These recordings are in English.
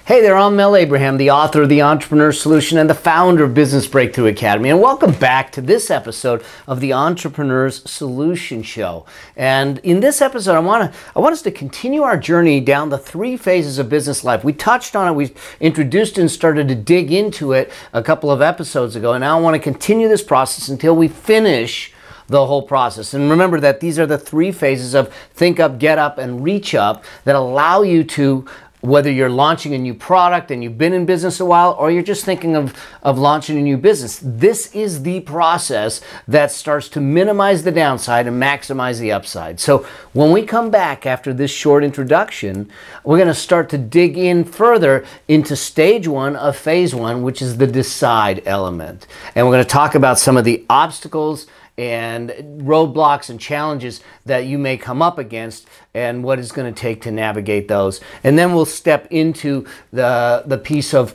Hey there, I'm Mel Abraham, the author of The Entrepreneur Solution and the founder of Business Breakthrough Academy. And welcome back to this episode of the Entrepreneur's Solution Show. And in this episode, I want us to continue our journey down the three phases of business life. We touched on it, we introduced it and started to dig into it a couple of episodes ago. And now I want to continue this process until we finish the whole process. And remember that these are the three phases of think up, get up, and reach up that allow you to, whether you're launching a new product and you've been in business a while, or you're just thinking of launching a new business, this is the process that starts to minimize the downside and maximize the upside. So when we come back after this short introduction, we're going to start to dig in further into stage one of phase one, which is the decide element. And we're going to talk about some of the obstacles and roadblocks and challenges that you may come up against and what it's going to take to navigate those. And then we'll step into the piece of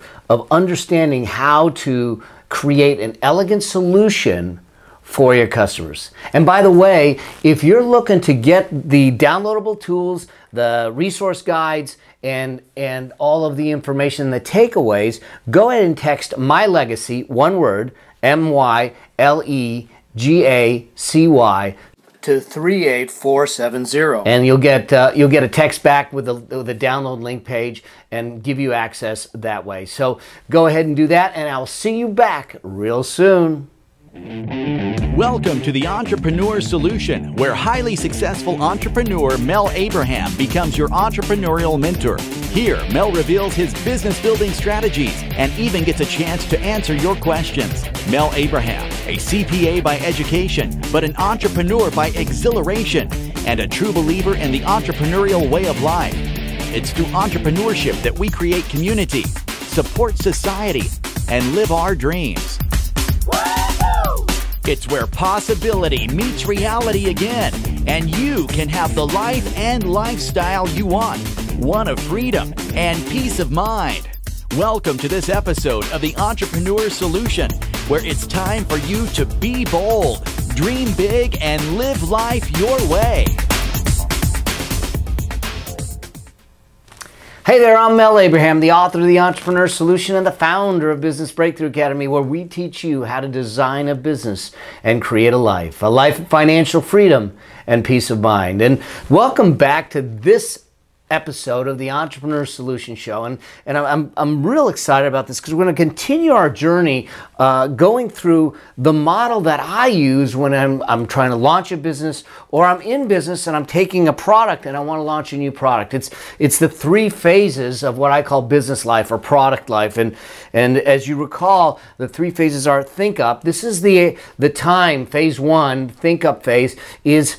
understanding how to create an elegant solution for your customers. And by the way, if you're looking to get the downloadable tools, the resource guides, and all of the information, the takeaways, go ahead and text My Legacy, one word, MYLEGACY, to 38470, and you'll get a text back with the download link page and give you access that way. So go ahead and do that, and I'll see you back real soon. Welcome to the Entrepreneur Solution, where highly successful entrepreneur Mel Abraham becomes your entrepreneurial mentor. Here, Mel reveals his business building strategies and even gets a chance to answer your questions. Mel Abraham, a CPA by education, but an entrepreneur by exhilaration, and a true believer in the entrepreneurial way of life. It's through entrepreneurship that we create community, support society, and live our dreams. It's where possibility meets reality again, and you can have the life and lifestyle you want, one of freedom and peace of mind. Welcome to this episode of the Entrepreneur Solution, where it's time for you to be bold, dream big, and live life your way. Hey there, I'm Mel Abraham, the author of The Entrepreneur Solution and the founder of Business Breakthrough Academy, where we teach you how to design a business and create a life of financial freedom and peace of mind. And welcome back to this episode of the Entrepreneur Solution Show, and I'm real excited about this because we're going to continue our journey going through the model that I use when I'm trying to launch a business, or I'm in business and I'm taking a product and I want to launch a new product. It's the three phases of what I call business life or product life, and as you recall, the three phases are think up. This is the time. Phase one, think up phase, is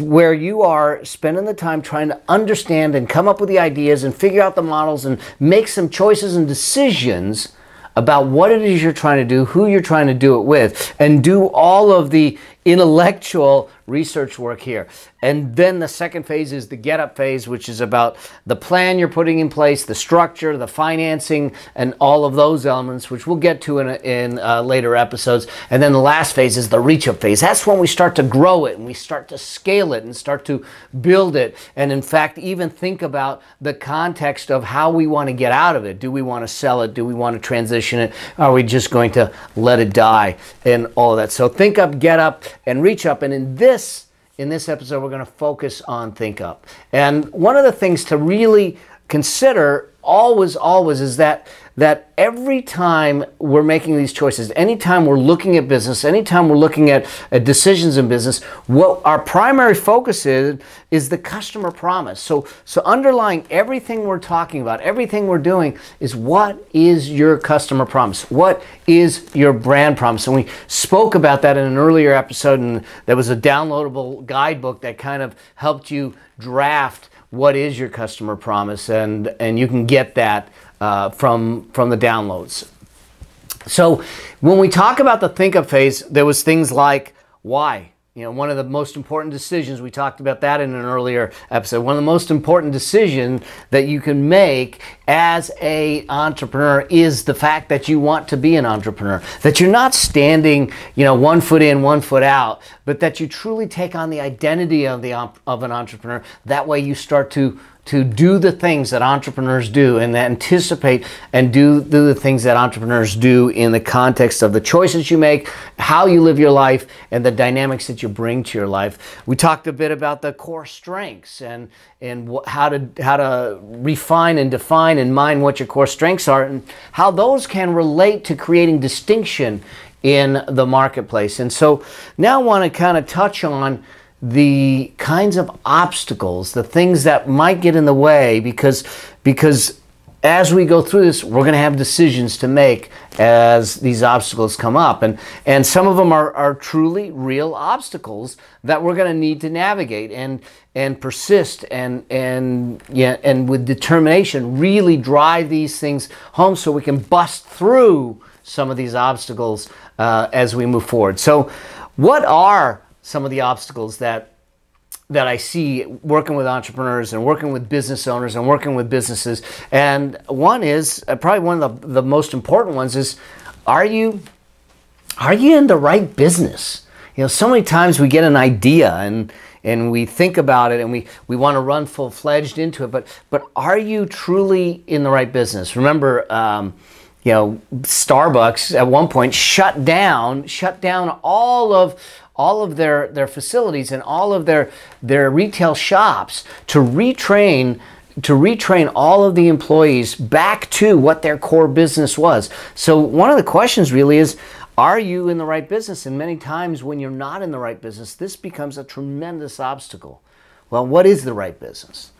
where you are spending the time trying to understand and come up with the ideas and figure out the models and make some choices and decisions about what it is you're trying to do, who you're trying to do it with, and do all of the intellectual research work here. And then the second phase is the get up phase, which is about the plan you're putting in place, the structure, the financing, and all of those elements, which we'll get to in later episodes. And then the last phase is the reach up phase. That's when we start to grow it and we start to scale it and start to build it. And in fact, even think about the context of how we want to get out of it. Do we want to sell it? Do we want to transition it? Are we just going to let it die? And all of that. So think up, get up, and reach up. And in this episode, we're going to focus on think up. And one of the things to really consider always is that every time we're making these choices, anytime we're looking at business, anytime we're looking at decisions in business, what our primary focus is the customer promise. So underlying everything we're talking about, everything we're doing, is what is your customer promise? What is your brand promise? And we spoke about that in an earlier episode, and there was a downloadable guidebook that kind of helped you draft what is your customer promise, and you can get that from the downloads. So when we talk about the think up phase, there was things like why. You know, one of the most important decisions, we talked about that in an earlier episode, one of the most important decisions that you can make as an entrepreneur is the fact that you want to be an entrepreneur. That you're not standing, you know, 1 foot in, 1 foot out, but that you truly take on the identity of an entrepreneur. That way you start to to do the things that entrepreneurs do and anticipate and do the things that entrepreneurs do in the context of the choices you make, how you live your life, and the dynamics that you bring to your life. We talked a bit about the core strengths and how to refine and define and mine what your core strengths are and how those can relate to creating distinction in the marketplace. And so now I want to kind of touch on the kinds of obstacles, the things that might get in the way, because as we go through this, we're going to have decisions to make as these obstacles come up. And some of them are truly real obstacles that we're going to need to navigate and persist and with determination really drive these things home so we can bust through some of these obstacles as we move forward. So what are some of the obstacles that I see working with entrepreneurs and working with business owners and working with businesses? And one is probably one of the most important ones is, are you in the right business? You know, so many times we get an idea and we think about it and we want to run full-fledged into it, but are you truly in the right business? Remember, Starbucks at one point shut down all of their facilities and all of their retail shops to retrain all of the employees back to what their core business was. So one of the questions really is, are you in the right business? And many times when you're not in the right business, this becomes a tremendous obstacle. Well, what is the right business?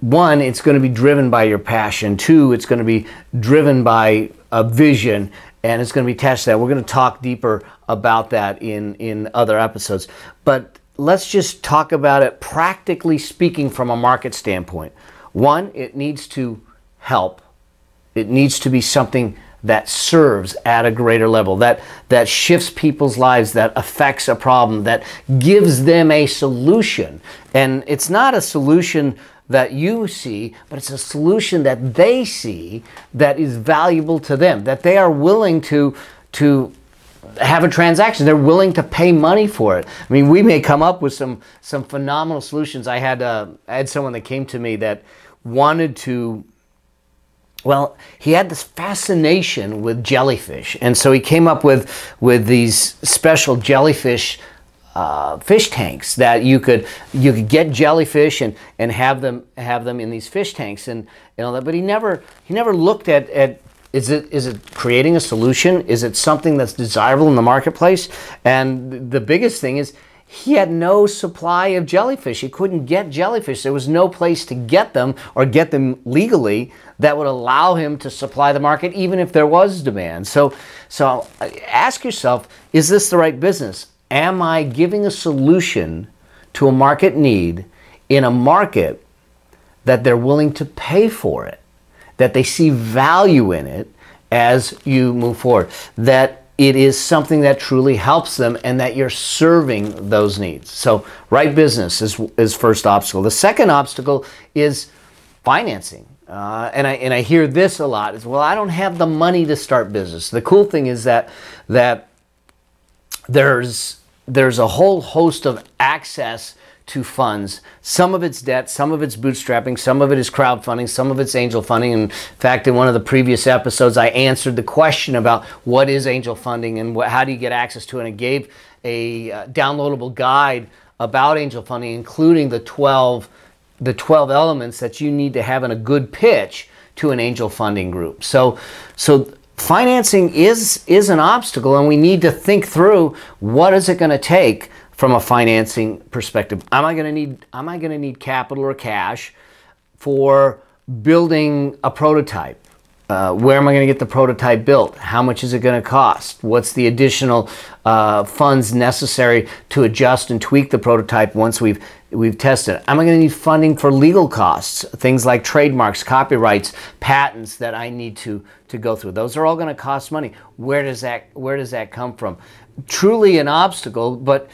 One, it's going to be driven by your passion. Two, it's going to be driven by a vision, and it's going to be attached to that. We're going to talk deeper about that in other episodes. But let's just talk about it practically speaking from a market standpoint. One, it needs to help. It needs to be something that serves at a greater level, that shifts people's lives, that affects a problem, that gives them a solution. And it's not a solution that you see, but it's a solution that they see that is valuable to them, that they are willing to have a transaction. They're willing to pay money for it. I mean, we may come up with some phenomenal solutions. I had someone that came to me that wanted to, well, he had this fascination with jellyfish, and so he came up with these special jellyfish fish tanks that you could get jellyfish and have them in these fish tanks and all that. But he never looked at is it creating a solution? Is it something that's desirable in the marketplace? And the biggest thing is he had no supply of jellyfish. He couldn't get jellyfish. There was no place to get them or get them legally that would allow him to supply the market, even if there was demand. So ask yourself, is this the right business? Am I giving a solution to a market need in a market that they're willing to pay for it, that they see value in it as you move forward, that it is something that truly helps them and that you're serving those needs? So right business is first obstacle. The second obstacle is financing. And I hear this a lot is, well, I don't have the money to start business. The cool thing is that there's a whole host of access to funds. Some of it's debt, some of it's bootstrapping, some of it is crowdfunding, some of it's angel funding. In fact, in one of the previous episodes, I answered the question about what is angel funding and how do you get access to it, and I gave a downloadable guide about angel funding, including the 12 elements that you need to have in a good pitch to an angel funding group. So financing is an obstacle, and we need to think through, what is it going to take from a financing perspective? Am I going to need capital or cash for building a prototype? Where am I going to get the prototype built? How much is it going to cost? What's the additional funds necessary to adjust and tweak the prototype once we've tested it? Am I going to need funding for legal costs? Things like trademarks, copyrights, patents that I need to go through. Those are all going to cost money. Where does that come from? Truly an obstacle, but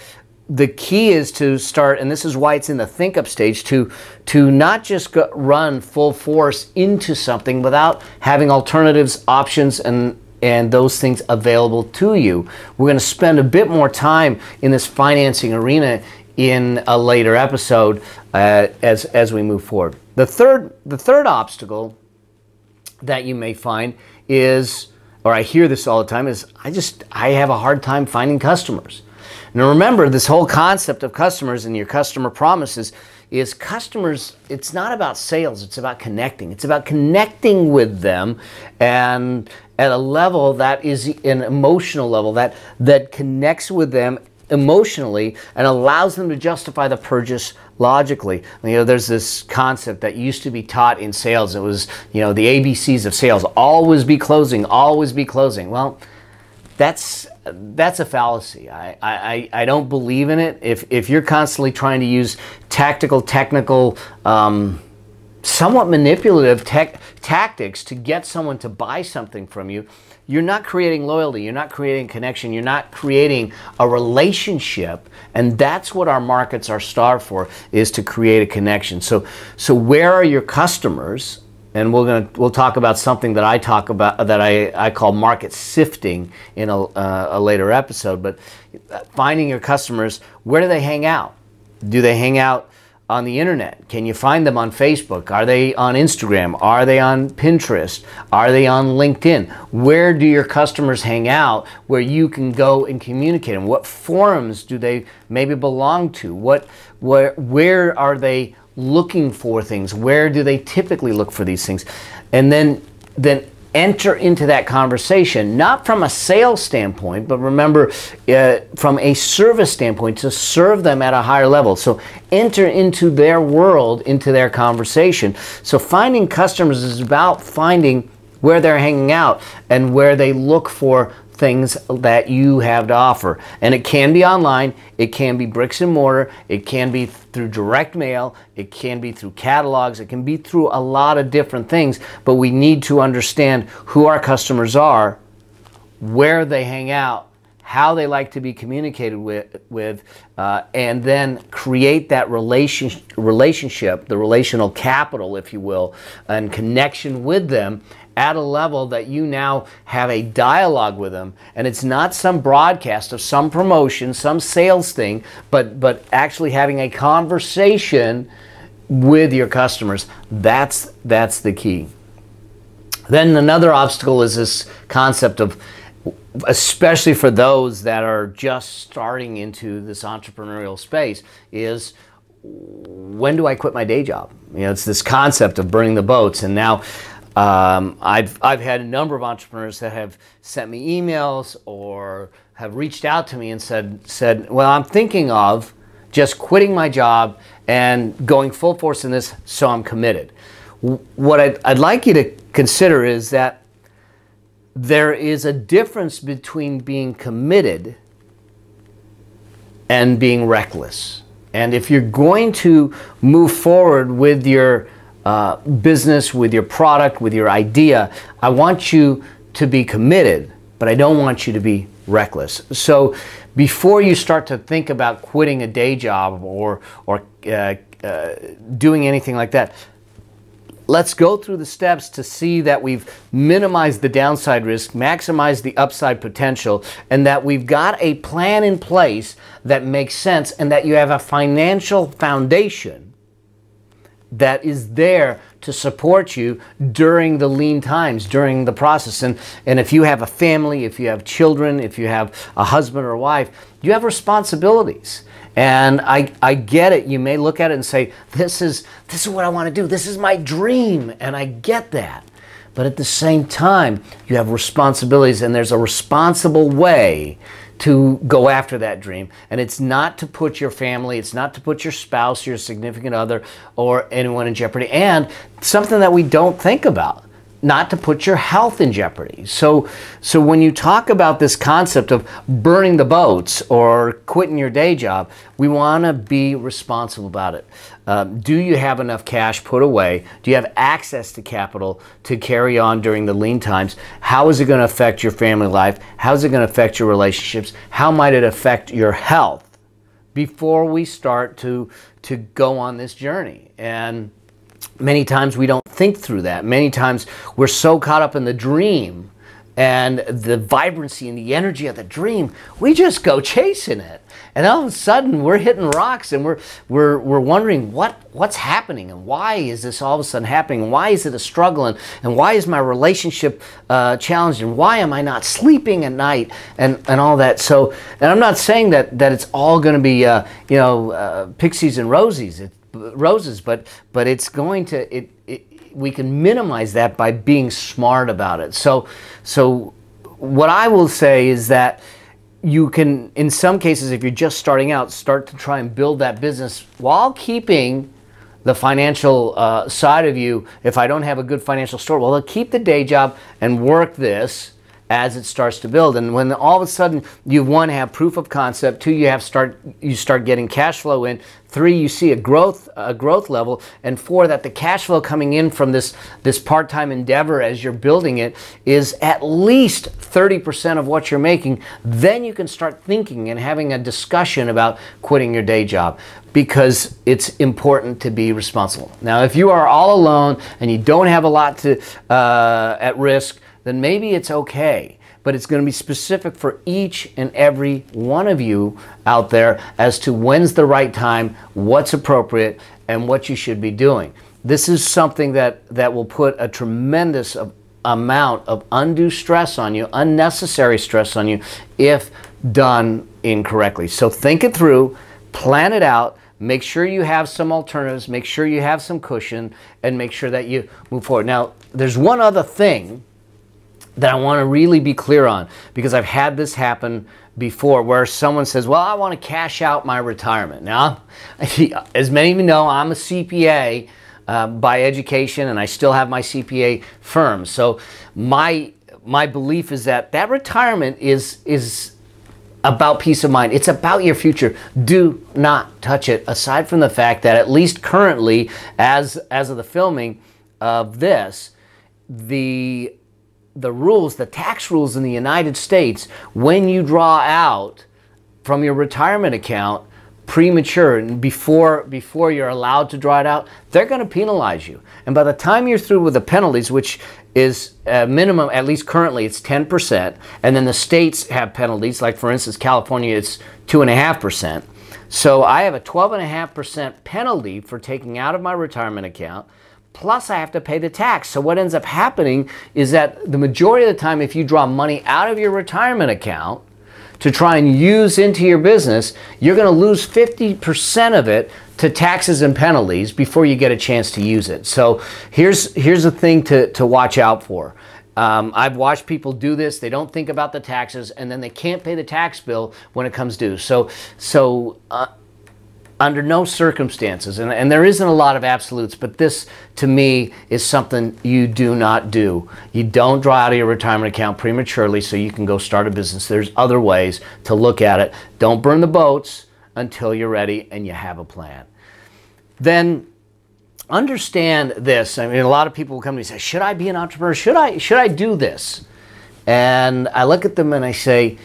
the key is to start, and this is why it's in the think up stage, to not just run full force into something without having alternatives, options, and those things available to you. We're going to spend a bit more time in this financing arena in a later episode as we move forward. The third obstacle that you may find is, or I hear this all the time, is I have a hard time finding customers. Now remember, this whole concept of customers and your customer promises is customers, it's not about sales, it's about connecting. It's about connecting with them and at a level that is an emotional level that connects with them emotionally and allows them to justify the purchase logically. You know, there's this concept that used to be taught in sales. It was, you know, the ABCs of sales. Always be closing, always be closing. Well, that's a fallacy. I don't believe in it. If you're constantly trying to use tactical, technical, somewhat manipulative tactics to get someone to buy something from you, you're not creating loyalty, you're not creating connection, you're not creating a relationship, and that's what our markets are starved for, is to create a connection. So where are your customers? And we'll talk about something that I talk about, that I call market sifting in a later episode. But finding your customers, where do they hang out? Do they hang out on the internet? Can you find them on Facebook? Are they on Instagram? Are they on Pinterest? Are they on LinkedIn? Where do your customers hang out where you can go and communicate them? What forums do they maybe belong to? Where are they looking for things? Where do they typically look for these things? And then enter into that conversation, not from a sales standpoint, but remember, from a service standpoint, to serve them at a higher level. So enter into their world, into their conversation. So finding customers is about finding where they're hanging out and where they look for things that you have to offer. And it can be online, it can be bricks and mortar, it can be through direct mail, it can be through catalogs, it can be through a lot of different things, but we need to understand who our customers are, where they hang out, how they like to be communicated with, and then create that relationship, the relational capital, if you will, and connection with them at a level that you now have a dialogue with them. And it's not some broadcast of some promotion, some sales thing, but actually having a conversation with your customers. That's the key. Then another obstacle is this concept of, especially for those that are just starting into this entrepreneurial space, is, when do I quit my day job? You know, it's this concept of burning the boats. And now I've had a number of entrepreneurs that have sent me emails or have reached out to me and said, well, I'm thinking of just quitting my job and going full force in this, so I'm committed. What I'd like you to consider is that there is a difference between being committed and being reckless. And if you're going to move forward with your business, with your product, with your idea, I want you to be committed, but I don't want you to be reckless. So before you start to think about quitting a day job or doing anything like that, let's go through the steps to see that we've minimized the downside risk, maximized the upside potential, and that we've got a plan in place that makes sense, and that you have a financial foundation that is there to support you during the lean times, during the process. And if you have a family, if you have children, if you have a husband or a wife, you have responsibilities. And I get it. You may look at it and say, this is what I want to do. This is my dream. And I get that. But at the same time, you have responsibilities, and there's a responsible way to go after that dream. And it's not to put your family, it's not to put your spouse, your significant other, or anyone in jeopardy. And something that we don't think about, not to put your health in jeopardy. So when you talk about this concept of burning the boats or quitting your day job, we want to be responsible about it. Do you have enough cash put away? Do you have access to capital to carry on during the lean times? How is it going to affect your family life? How is it going to affect your relationships? How might it affect your health before we start to go on this journey? And many times we don't think through that. Many times we're so caught up in the dream and the vibrancy and the energy of the dream, we just go chasing it. And all of a sudden we're hitting rocks, and we're wondering what's happening, and why is this all of a sudden happening, and why is it a struggle, and why is my relationship challenged, and why am I not sleeping at night, and all that. So, and I'm not saying that it's all going to be pixies and roses, but it's going to we can minimize that by being smart about it. So what I will say is that you can, in some cases, if you're just starting out, start to try and build that business while keeping the financial side of you. If I don't have a good financial story, well, I'll keep the day job and work this as it starts to build. And when all of a sudden you, one, have proof of concept, two, you start getting cash flow in, three, you see a growth level, and four, that the cash flow coming in from this part-time endeavor as you're building it is at least 30% of what you're making, then you can start thinking and having a discussion about quitting your day job, because it's important to be responsible. Now, if you are all alone and you don't have a lot to at risk, then maybe it's okay. But it's going to be specific for each and every one of you out there as to when's the right time, what's appropriate, and what you should be doing. This is something that will put a tremendous amount of undue stress on you, unnecessary stress on you, if done incorrectly. So think it through, plan it out, make sure you have some alternatives, make sure you have some cushion, and make sure that you move forward. Now, there's one other thing that I want to really be clear on, because I've had this happen before, where someone says, well, I want to cash out my retirement. Now, as many of you know, I'm a CPA by education, and I still have my CPA firm. So my belief is that retirement is about peace of mind. It's about your future. Do not touch it, aside from the fact that, at least currently, as of the filming of this, the rules, the tax rules in the United States, when you draw out from your retirement account premature and before you're allowed to draw it out, they're going to penalize you. And by the time you're through with the penalties, which is minimum, at least currently, it's 10%, and then the states have penalties, like for instance, California, it's 2.5%. So I have a 12.5% penalty for taking out of my retirement account, plus I have to pay the tax. So what ends up happening is that the majority of the time, if you draw money out of your retirement account to try and use into your business, you're going to lose 50% of it to taxes and penalties before you get a chance to use it. So here's the thing to watch out for. I've watched people do this. They don't think about the taxes, and then they can't pay the tax bill when it comes due. So under no circumstances, and there isn't a lot of absolutes, but this, to me, is something you do not do. You don't draw out of your retirement account prematurely so you can go start a business. There's other ways to look at it. Don't burn the boats until you're ready and you have a plan. Then understand this. I mean, a lot of people will come to me and say, should I be an entrepreneur? Should I do this? And I look at them and I say,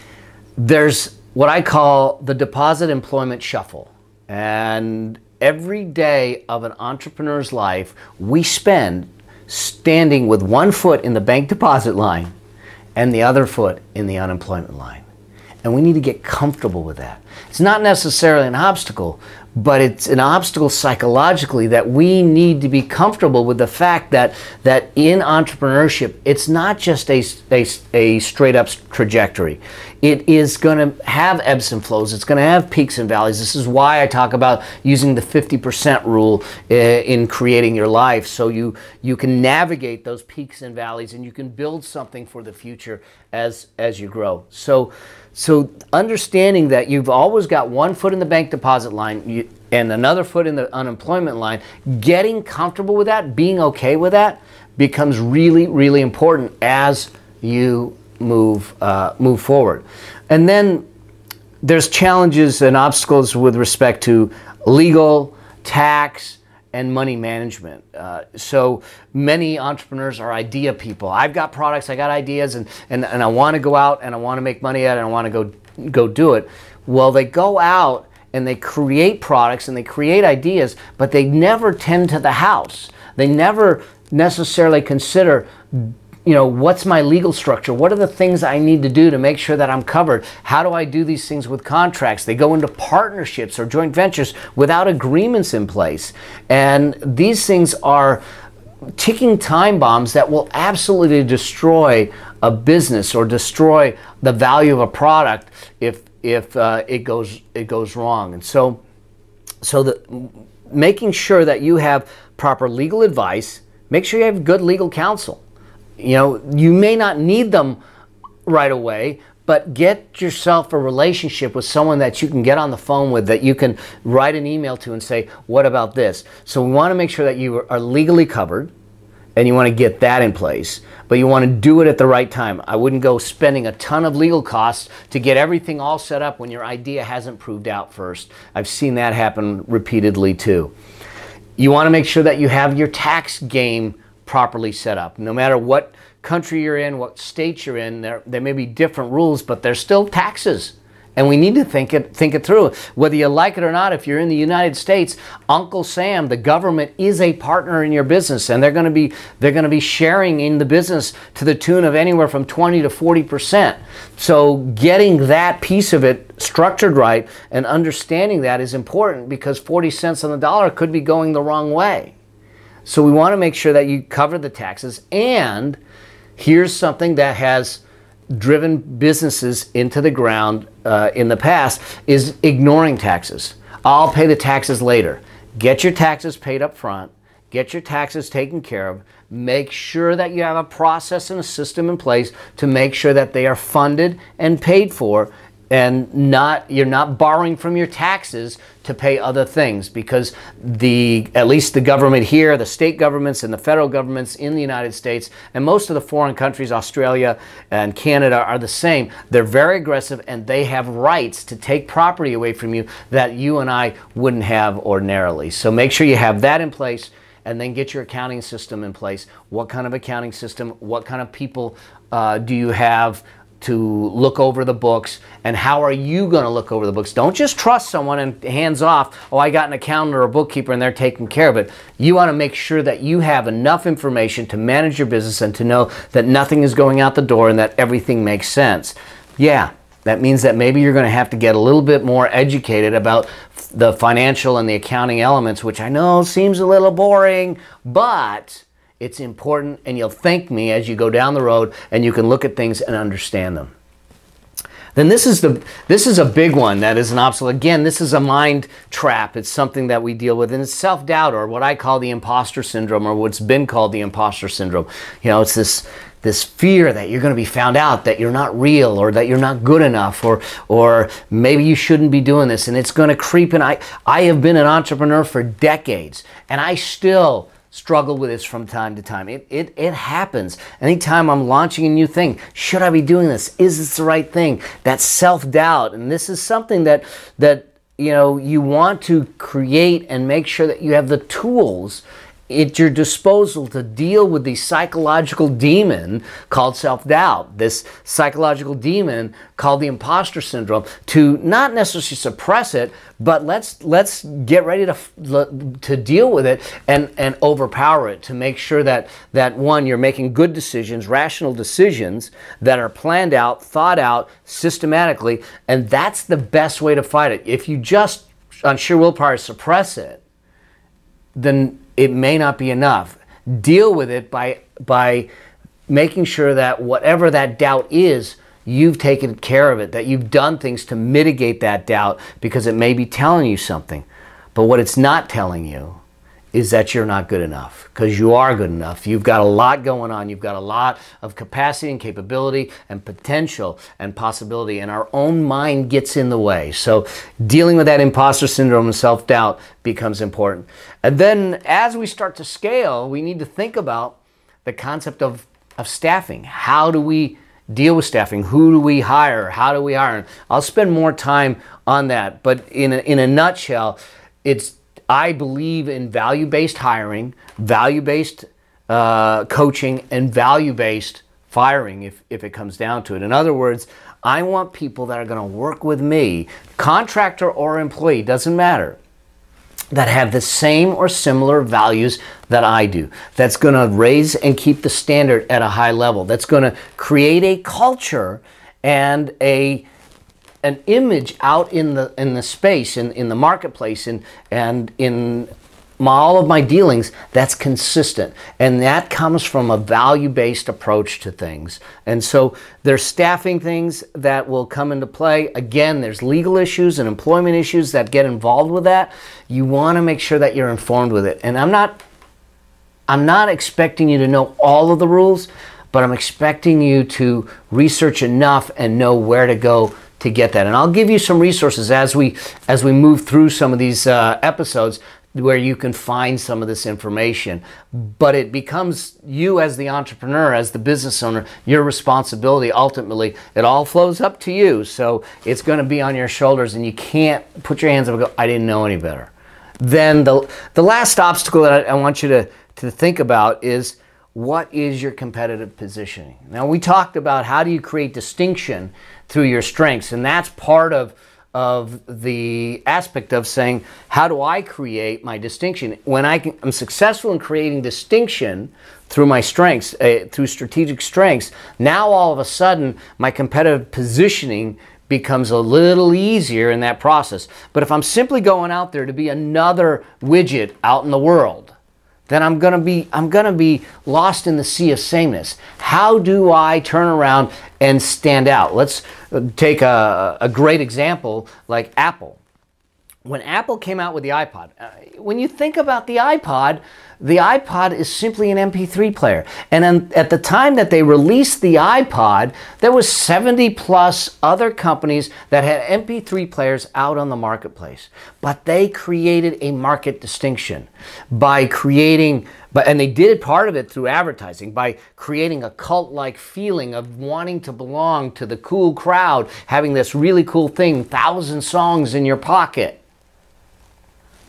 there's what I call the deposit employment shuffle. And every day of an entrepreneur's life, we spend standing with one foot in the bank deposit line and the other foot in the unemployment line. And we need to get comfortable with that. It's not necessarily an obstacle, but it's an obstacle psychologically, that we need to be comfortable with the fact that in entrepreneurship, it's not just a straight up trajectory. It is going to have ebbs and flows. It's going to have peaks and valleys. This is why I talk about using the 50% rule in creating your life, so you can navigate those peaks and valleys, and you can build something for the future as you grow. So understanding that you've always got one foot in the bank deposit line and another foot in the unemployment line, getting comfortable with that, being okay with that, becomes really, really important as you move forward. And then there's challenges and obstacles with respect to legal, tax, and money management. So many entrepreneurs are idea people. I've got products, I got ideas, and I want to go out and I want to make money at it, and I want to go do it. Well, they go out and they create products and they create ideas, but they never tend to the house. They never necessarily consider what's my legal structure? What are the things I need to do to make sure that I'm covered? How do I do these things with contracts? They go into partnerships or joint ventures without agreements in place. And these things are ticking time bombs that will absolutely destroy a business or destroy the value of a product if it goes wrong. And so making sure that you have proper legal advice, make sure you have good legal counsel. You may not need them right away, but get yourself a relationship with someone that you can get on the phone with, that you can write an email to and say, what about this? So we want to make sure that you are legally covered, and you want to get that in place, but you want to do it at the right time. I wouldn't go spending a ton of legal costs to get everything all set up when your idea hasn't proved out first. I've seen that happen repeatedly too. You want to make sure that you have your tax game properly set up. No matter what country you're in, what state you're in, there may be different rules, but there's still taxes. And we need to think it through. Whether you like it or not, if you're in the United States, Uncle Sam, the government, is a partner in your business, and they're going to be sharing in the business to the tune of anywhere from 20 to 40%. So getting that piece of it structured right and understanding that is important, because 40 cents on the dollar could be going the wrong way. So we want to make sure that you cover the taxes. And here's something that has driven businesses into the ground in the past, is ignoring taxes. I'll pay the taxes later. Get your taxes paid up front. Get your taxes taken care of. Make sure that you have a process and a system in place to make sure that they are funded and paid for, and you're not borrowing from your taxes to pay other things, because at least the government here, the state governments and the federal governments in the United States, and most of the foreign countries, Australia and Canada, are the same. They're very aggressive, and they have rights to take property away from you that you and I wouldn't have ordinarily. So make sure you have that in place, and then get your accounting system in place. What kind of accounting system? What kind of people do you have to look over the books, and how are you going to look over the books? Don't just trust someone and hands off, oh, I got an accountant or a bookkeeper and they're taking care of it. You want to make sure that you have enough information to manage your business and to know that nothing is going out the door and that everything makes sense. Yeah, that means that maybe you're going to have to get a little bit more educated about the financial and the accounting elements, which I know seems a little boring, but it's important, and you'll thank me as you go down the road and you can look at things and understand them. Then this is a big one that is an obstacle. Again, this is a mind trap. It's something that we deal with, and it's self-doubt, or what I call the imposter syndrome, or what's been called the imposter syndrome. It's this fear that you're going to be found out, that you're not real, or that you're not good enough, or maybe you shouldn't be doing this, and it's going to creep in. I have been an entrepreneur for decades, and I still struggle with this from time to time. It happens. Anytime I'm launching a new thing, should I be doing this? Is this the right thing? That self-doubt. And this is something that you want to create and make sure that you have the tools at your disposal to deal with the psychological demon called self-doubt, this psychological demon called the imposter syndrome, to not necessarily suppress it, but let's get ready to deal with it and overpower it, to make sure that one, you're making good decisions, rational decisions that are planned out, thought out systematically, and that's the best way to fight it. If you just on sheer willpower suppress it, then it may not be enough. Deal with it by making sure that whatever that doubt is, you've taken care of it, that you've done things to mitigate that doubt, because it may be telling you something. But what it's not telling you is that you're not good enough, because you are good enough. You've got a lot going on. You've got a lot of capacity and capability and potential and possibility, and our own mind gets in the way. So dealing with that imposter syndrome and self-doubt becomes important. And then as we start to scale, we need to think about the concept of staffing. How do we deal with staffing? Who do we hire? How do we hire? I'll spend more time on that, but in a nutshell, I believe in value-based hiring, value-based coaching, and value-based firing if it comes down to it. In other words, I want people that are going to work with me, contractor or employee, doesn't matter, that have the same or similar values that I do. That's going to raise and keep the standard at a high level. That's going to create a culture and an image out in the space, in the marketplace, and in all of my dealings that's consistent. And that comes from a value-based approach to things. And so there's staffing things that will come into play. Again, there's legal issues and employment issues that get involved with that. You want to make sure that you're informed with it. And I'm not expecting you to know all of the rules, but I'm expecting you to research enough and know where to go to get that. And I'll give you some resources as we move through some of these episodes where you can find some of this information. But it becomes you as the entrepreneur, as the business owner, your responsibility ultimately. It all flows up to you. So it's going to be on your shoulders, and you can't put your hands up and go, I didn't know any better. Then the last obstacle that I want you to think about is, what is your competitive positioning? Now, we talked about how do you create distinction through your strengths, and that's part of the aspect of saying, how do I create my distinction? When I'm successful in creating distinction through my strengths, through strategic strengths, now all of a sudden my competitive positioning becomes a little easier in that process. But if I'm simply going out there to be another widget out in the world, then I'm gonna be lost in the sea of sameness. How do I turn around and stand out? Let's take a great example like Apple. When Apple came out with the iPod, when you think about the iPod is simply an MP3 player. And at the time that they released the iPod, there was 70 plus other companies that had MP3 players out on the marketplace. But they created a market distinction by creating, and they did part of it through advertising, by creating a cult-like feeling of wanting to belong to the cool crowd, having this really cool thing, 1,000 songs in your pocket.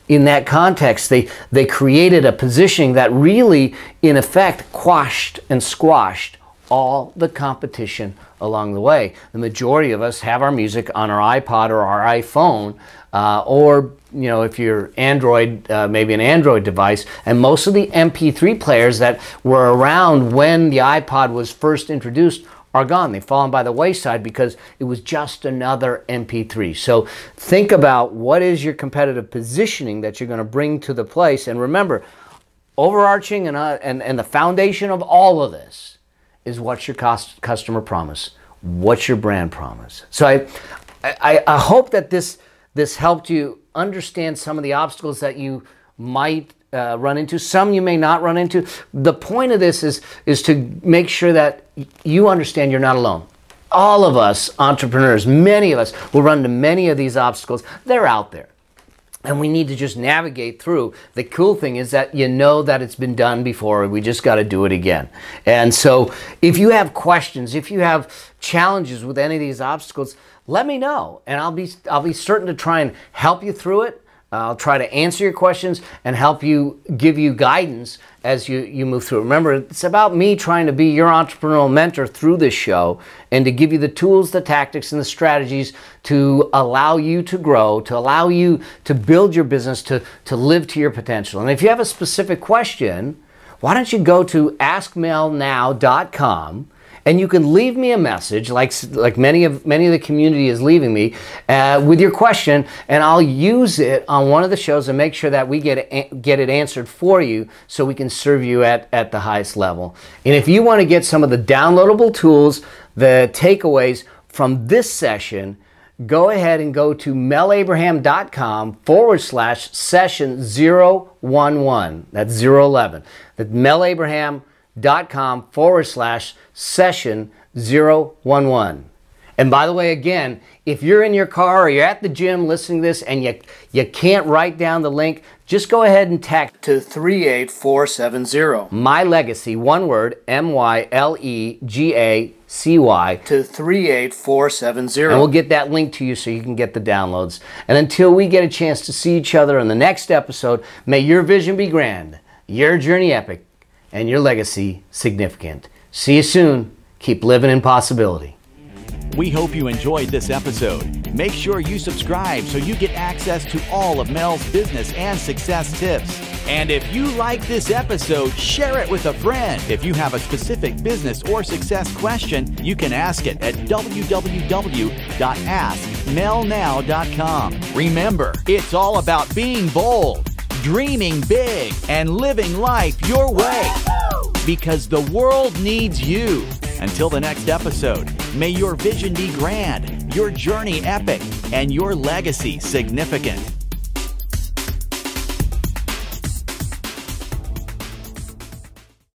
In that context, they created a positioning that really, in effect, quashed and squashed all the competition along the way. The majority of us have our music on our iPod or our iPhone, or if you're Android, maybe an Android device. And most of the MP3 players that were around when the iPod was first introduced are gone. They've fallen by the wayside because it was just another MP3. So think about, what is your competitive positioning that you're going to bring to the place. And remember, overarching and the foundation of all of this is, what's your customer promise? What's your brand promise? So I hope that this helped you understand some of the obstacles that you might run into. Some you may not run into. The point of this is to make sure that you understand you're not alone. All of us entrepreneurs, many of us, will run into many of these obstacles. They're out there, and we need to just navigate through. The cool thing is that you know that it's been done before. We just got to do it again. And so if you have questions, if you have challenges with any of these obstacles, let me know, and I'll be certain to try and help you through it. I'll try to answer your questions and help you, give you guidance as you move through. Remember, it's about me trying to be your entrepreneurial mentor through this show, and to give you the tools, the tactics, and the strategies to allow you to grow, to allow you to build your business, to live to your potential. And if you have a specific question, why don't you go to askmelnow.com, and you can leave me a message, like many of the community is leaving me, with your question, and I'll use it on one of the shows and make sure that we get it answered for you, so we can serve you at the highest level. And if you want to get some of the downloadable tools, the takeaways from this session, go ahead and go to melabraham.com/session 011. That's 011. That's melabraham.com/session 011. And by the way, again, if you're in your car or you're at the gym listening to this and you can't write down the link, just go ahead and text to 38470. My Legacy, one word, MYLEGACY, to 38470. And we'll get that link to you so you can get the downloads. And until we get a chance to see each other in the next episode, may your vision be grand, your journey epic, and your legacy significant. See you soon. Keep living in possibility. We hope you enjoyed this episode. Make sure you subscribe so you get access to all of Mel's business and success tips. And if you like this episode, share it with a friend. If you have a specific business or success question, you can ask it at www.askmelnow.com. Remember, it's all about being bold, dreaming big, and living life your way. Because the world needs you. Until the next episode, may your vision be grand, your journey epic, and your legacy significant.